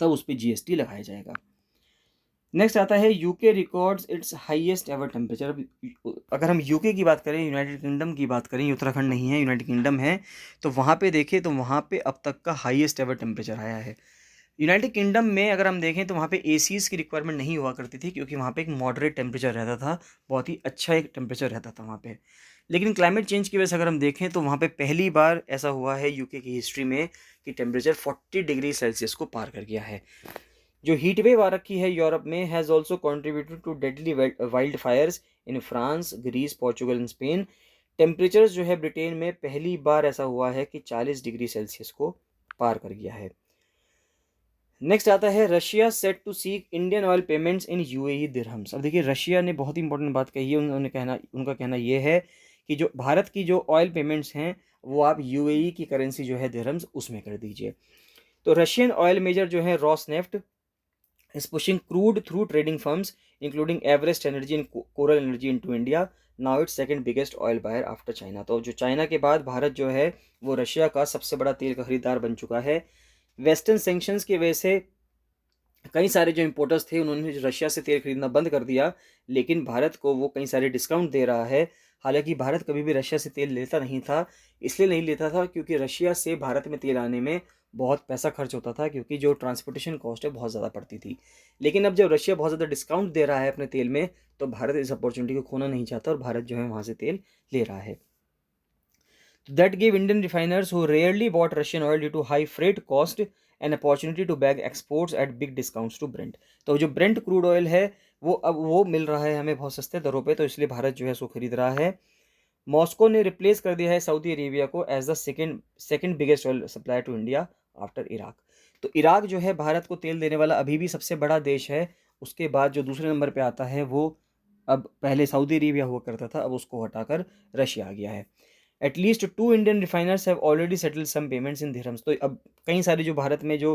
तब उस पर जीएसटी लगाया जाएगा. नेक्स्ट आता है UK records it's highest ever temperature. अगर हम यूके की बात करें, यूनाइटेड किंगडम की बात करें, उत्तराखंड नहीं है, यूनाइटेड किंगडम है, तो वहाँ पे देखें तो वहाँ पे अब तक का हाईएस्ट एवर टेम्परेचर आया है. यूनाइटेड किंगडम में अगर हम देखें तो वहाँ पे एसीज़ की रिक्वायरमेंट नहीं हुआ करती थी, क्योंकि वहाँ पे एक मॉडरेट टेम्परेचर रहता था, बहुत ही अच्छा एक टेम्परेचर रहता था वहाँ पे. लेकिन क्लाइमेट चेंज की वजह से अगर हम देखें तो वहाँ पे पहली बार ऐसा हुआ है यूके की हिस्ट्री में कि टेम्परेचर 40 डिग्री सेल्सियस को पार कर गया है. जो हीट वेव आ रखी है यूरोप में has also contributed to deadly wild fires in France, Greece, Portugal and Spain. Temperature जो है ब्रिटेन में पहली बार ऐसा हुआ है कि 40 डिग्री सेल्सियस को पार कर गया है. नेक्स्ट आता है Russia set to seek Indian oil payments in UAE dirhams. अब देखिए रशिया ने बहुत इंपॉर्टेंट बात कही है. उनका कहना यह है कि जो भारत की जो ऑयल पेमेंट्स हैं वो आप यूएई की करेंसी जो है दिरहम्स उसमें कर दीजिए. तो रशियन ऑयल मेजर जो है Rosneft is pushing crude through trading firms including Everest Energy and Coral Energy into India. Now it's second biggest oil buyer after China. तो जो चाइना के बाद भारत जो है वो रशिया का सबसे बड़ा तेल का खरीदार बन चुका है. वेस्टर्न सैंक्शंस की वजह से कई सारे जो इंपोर्टर्स थे उन्होंने रशिया से तेल खरीदना बंद कर दिया, लेकिन भारत को वो कई सारे डिस्काउंट दे रहा है. हालांकि भारत कभी भी रशिया से तेल लेता नहीं था. इसलिए नहीं लेता था क्योंकि रशिया से भारत में तेल आने में बहुत पैसा खर्च होता था, क्योंकि जो ट्रांसपोर्टेशन कॉस्ट है बहुत ज़्यादा पड़ती थी. लेकिन अब जब रशिया बहुत ज़्यादा डिस्काउंट दे रहा है अपने तेल में, तो भारत इस अपॉर्चुनिटी को खोना नहीं चाहता और भारत जो है वहाँ से तेल ले रहा है. That gave Indian refiners who rarely bought Russian oil due to high freight cost an opportunity to bag exports at big discounts to Brent. तो जो ब्रेंट क्रूड ऑयल है वो अब वो मिल रहा है हमें बहुत सस्ते दरों पे, तो इसलिए भारत जो है उसको खरीद रहा है. मॉस्को ने रिप्लेस कर दिया है सऊदी अरेबिया को as the second biggest oil supplier to India after Iraq. तो इराक जो है भारत को तेल देने वाला अभी भी सबसे बड़ा देश है. उसके बाद जो दूसरे नंबर पे आता है वो अब पहले सऊदी अरेबिया हुआ करता था, अब उसको हटाकर रशिया आ गया है. At least 2 Indian refiners have already settled some payments in dirhams. तो अब कई सारे जो भारत में जो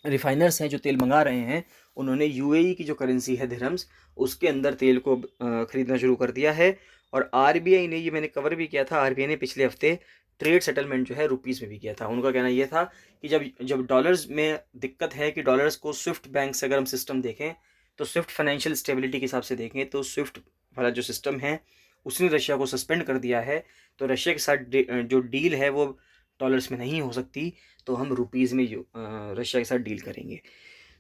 रिफाइनर्स हैं जो तेल मंगा रहे हैं उन्होंने यूएई की जो करेंसी है दिरहम्स उसके अंदर तेल को खरीदना शुरू कर दिया है. और आरबीआई ने, ये मैंने कवर भी किया था, आरबीआई ने पिछले हफ्ते ट्रेड सेटलमेंट जो है रुपीज़ में भी किया था. उनका कहना यह था कि जब डॉलर्स में दिक्कत है कि डॉलर्स को स्विफ्ट बैंक से अगर हम सिस्टम देखें तो स्विफ्ट फाइनेंशियल स्टेबिलिटी के हिसाब से देखें तो स्विफ्ट वाला जो सिस्टम है उसने रशिया को सस्पेंड कर दिया है. तो रशिया के साथ जो डील है वो डॉलर्स में नहीं हो सकती, तो हम रुपीज़ में रशिया के साथ डील करेंगे.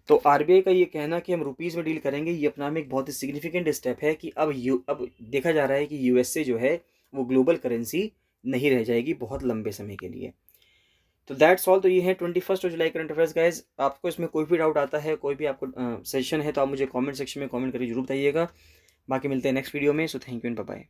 तो आरबीआई का ये कहना कि हम रुपीज़ में डील करेंगे, ये अपना में एक बहुत ही सिग्निफिकेंट स्टेप है कि अब देखा जा रहा है कि यूएसए जो है वो ग्लोबल करेंसी नहीं रह जाएगी बहुत लंबे समय के लिए. तो दैट्स ऑल. तो ये है 21 जुलाई करंट अफेयर्स गाइज. आपको इसमें कोई भी डाउट आता है, कोई भी आपको सजेशन है, तो आप मुझे कमेंट सेक्शन में कमेंट करके जरूर बताइएगा. बाकी मिलते हैं नेक्स्ट वीडियो में. So thank you and bye bye.